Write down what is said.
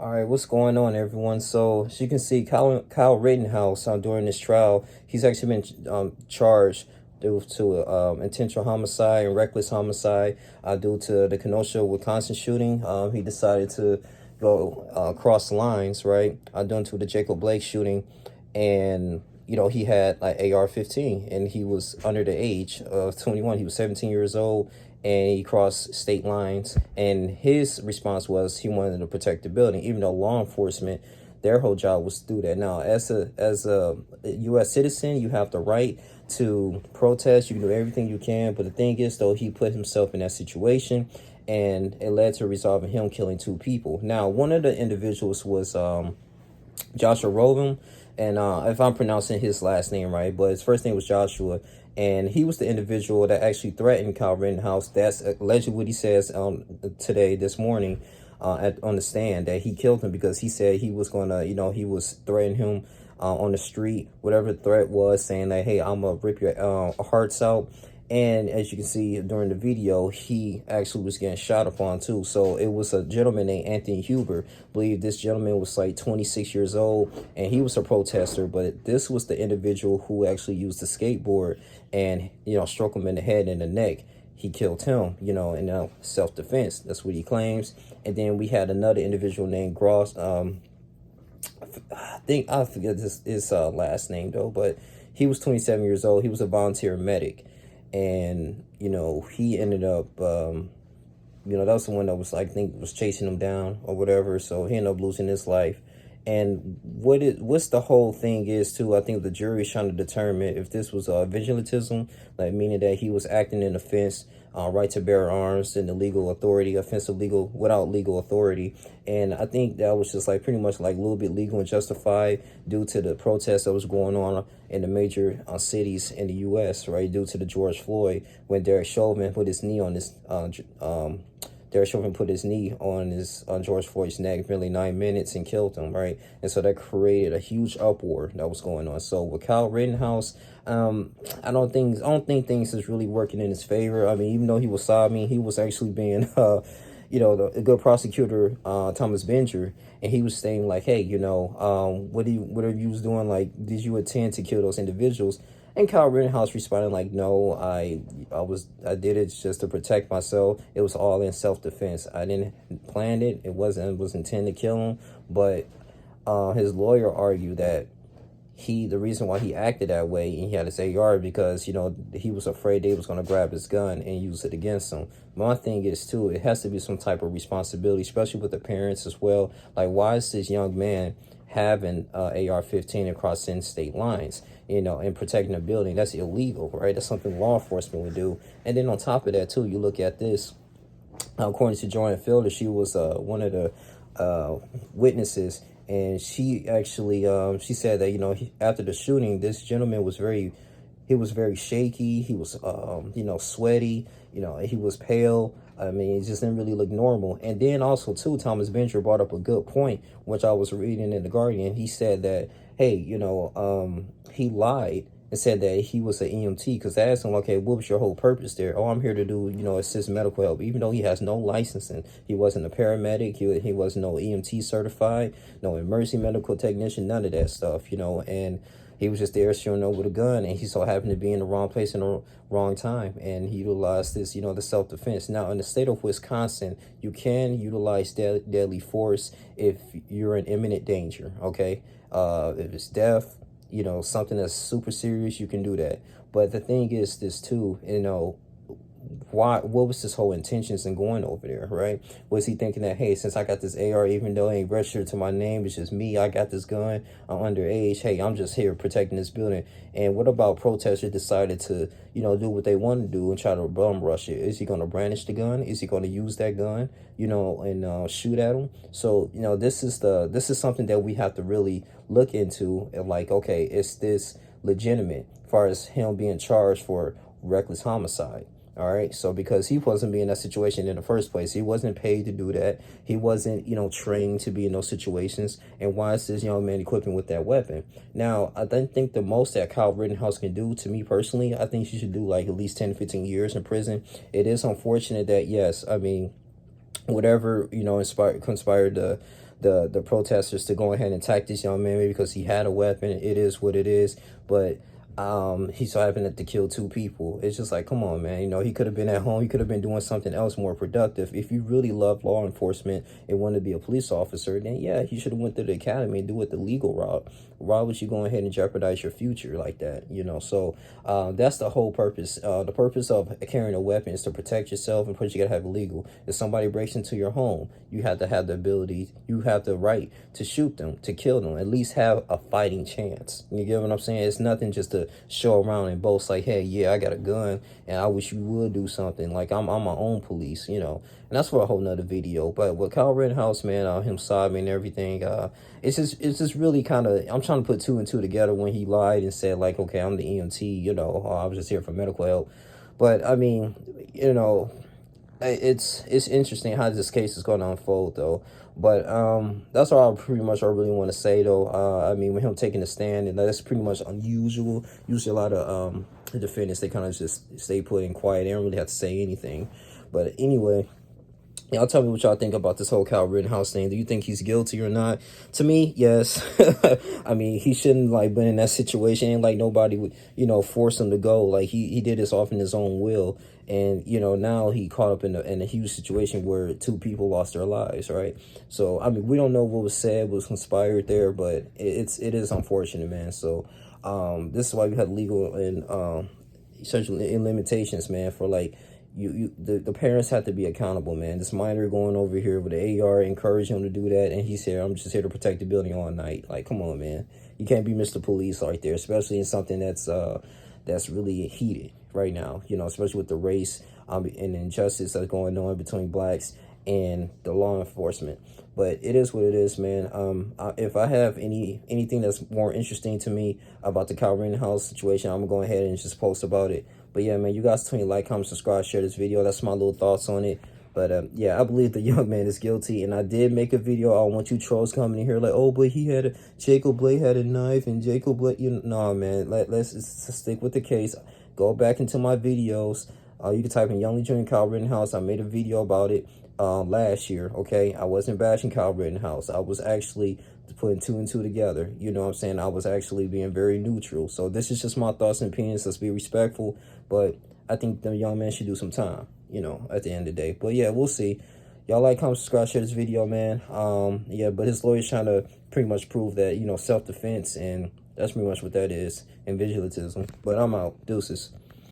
All right, what's going on, everyone? So, as you can see, Kyle Rittenhouse during this trial, he's actually been charged due to intentional homicide and reckless homicide due to the Kenosha, Wisconsin shooting. He decided to go cross lines, right? Due to the Jacob Blake shooting, and he had like AR-15, and he was under the age of 21. He was 17 years old, and he crossed state lines. And his response was he wanted to protect the building, even though law enforcement, their whole job was to do that. Now, as a U.S. citizen, you have the right to protest. You can do everything you can, but the thing is, though, he put himself in that situation, and it led to resolving him killing two people. Now, one of the individuals was Joshua Rovin, and if I'm pronouncing his last name right, but his first name was Joshua, and he was the individual that actually threatened Kyle Rittenhouse. That's allegedly what he says this morning, on the stand, that he killed him because he said he was gonna, he was threatening him on the street, whatever the threat was, saying that, hey, I'm gonna rip your hearts out. And as you can see during the video, he actually was getting shot upon too. So it was a gentleman named Anthony Huber. I believe this gentleman was like 26 years old, and he was a protester. But this was the individual who actually used the skateboard and, struck him in the head and the neck. He killed him, in self-defense. That's what he claims. And then we had another individual named Gross. I forget his last name though, but he was 27 years old. He was a volunteer medic, and he ended up that was the one that was, I think, was chasing him down or whatever. So he ended up losing his life. And what's the whole thing is too, I think the jury is trying to determine if this was vigilantism, like meaning that he was acting in offense, right to bear arms and the legal authority, offensive legal without legal authority. And I think that was just like pretty much like a little bit legal and justified due to the protests that was going on in the major cities in the U.S., right? Due to the George Floyd, when Derek Chauvin put his knee on his Derek Chauvin put his knee on George Floyd's neck for nearly 9 minutes and killed him, right? And so that created a huge uproar that was going on. So with Kyle Rittenhouse, I don't think things is really working in his favor. I mean, even though he was sobbing, he was actually being the good prosecutor, Thomas Benger, and he was saying like, hey, whatever you was doing, like, did you intend to kill those individuals? And Kyle Rittenhouse responded like, no, I did it just to protect myself. It was all in self-defense. I didn't plan it. It wasn't intended to kill him. But his lawyer argued that the reason why he acted that way and he had his AR because, he was afraid they was going to grab his gun and use it against him. My thing is too, it has to be some type of responsibility, especially with the parents as well. Like, why is this young man having AR-15 across in-state lines, and protecting a building? That's illegal, right? That's something law enforcement would do. And then on top of that too, you look at this, according to Joanne Fielder, she was one of the witnesses, and she actually she said that after the shooting, this gentleman was very shaky. He was sweaty. He was pale. I mean, it just didn't really look normal. And then also too, Thomas Benger brought up a good point, which I was reading in the Guardian. He said that, hey, he lied and said that he was an EMT, because they asked him, okay, what was your whole purpose there? Oh, I'm here to do, assist medical help, even though he has no licensing. He wasn't a paramedic. He was no EMT certified, no emergency medical technician, none of that stuff, and he was just there showing up with a gun, and he so happened to be in the wrong place in the wrong time, and he utilized this, the self-defense. Now, in the state of Wisconsin, you can utilize deadly force if you're in imminent danger, okay? If it's death, something that's super serious, you can do that. But the thing is this too, what was his whole intentions in going over there, right? Was he thinking that, hey, since I got this AR, even though it ain't registered to my name, it's just me, I got this gun, I'm underage, hey, I'm just here protecting this building? And what about protesters decided to, do what they want to do and try to bum rush it? Is he going to brandish the gun? Is he going to use that gun, and shoot at him? So, this is something that we have to really look into, and like, okay, is this legitimate as far as him being charged for reckless homicide? All right. So because he wasn't being in that situation in the first place, he wasn't paid to do that. He wasn't, trained to be in those situations. And why is this young man equipping with that weapon? Now, I think the most that Kyle Rittenhouse can do, to me personally, I think she should do like at least 10 to 15 years in prison. It is unfortunate that, yes, I mean, whatever, conspired to the protesters to go ahead and attack this young man maybe because he had a weapon. It is what it is. But he so happened to kill 2 people. It's just like, come on, man. You know, he could have been at home. He could have been doing something else more productive. If you really love law enforcement and want to be a police officer, then yeah, he should have went to the academy and do it the legal route. Why would you go ahead and jeopardize your future like that? You know, so that's the whole purpose. The purpose of carrying a weapon is to protect yourself, and you gotta have it legal. If somebody breaks into your home, you have to have the ability, you have the right to shoot them, to kill them, at least have a fighting chance. You get what I'm saying? It's nothing just to show around and boast like, hey, yeah, I got a gun and I wish you would do something. Like I'm my own police, you know. And that's for a whole nother video. But with Kyle Rittenhouse, man, him sobbing and everything, it's just really kind of, I'm trying to put 2 and 2 together when he lied and said like, okay, I'm the EMT, you know, I was just here for medical help. But I mean, you know, it's interesting how this case is going to unfold though. But that's all I really want to say though. I mean, with him taking a stand, and that's pretty much unusual. Usually a lot of the defendants, they kind of just stay put and quiet. They don't really have to say anything. But anyway, y'all tell me what y'all think about this whole Kyle Rittenhouse thing. Do you think he's guilty or not? To me, yes. I mean, he shouldn't like been in that situation. Ain't like nobody would, you know, force him to go. Like he did this off in his own will. And, you know, now he caught up in a huge situation where 2 people lost their lives, right? So, I mean, we don't know what was said, what was conspired there, but it is unfortunate, man. So, this is why we have legal and essentially limitations, man, for like, the parents have to be accountable, man. This minor going over here with the AR encourage him to do that, and he said, I'm just here to protect the building all night. Like, come on, man. You can't be Mr. Police right there, especially in something that's really heated right now, you know, especially with the race and injustice that's going on between blacks and the law enforcement. But it is what it is, man. If I have anything that's more interesting to me about the Kyle Rittenhouse situation, I'm gonna go ahead and just post about it. But yeah, man, you guys tell me, like, comment, subscribe, share this video. That's my little thoughts on it. But yeah, I believe the young man is guilty, and I did make a video. I don't want you trolls coming in here like, oh, but he had Jacob Blake had a knife, and Jacob Blake, you know, nah, man. Let's stick with the case. Go back into my videos. You can type in Young Jr. Kyle Rittenhouse. I made a video about it last year. Okay, I wasn't bashing Kyle Rittenhouse. I was actually putting 2 and 2 together. You know what I'm saying? I was actually being very neutral. So this is just my thoughts and opinions. Let's be respectful. But I think the young man should do some time, you know, at the end of the day. But yeah, we'll see. Y'all like, comment, subscribe, share this video, man. Yeah, but his lawyer's trying to pretty much prove that, you know, self-defense, and that's pretty much what that is, and vigilantism. But I'm out. Deuces.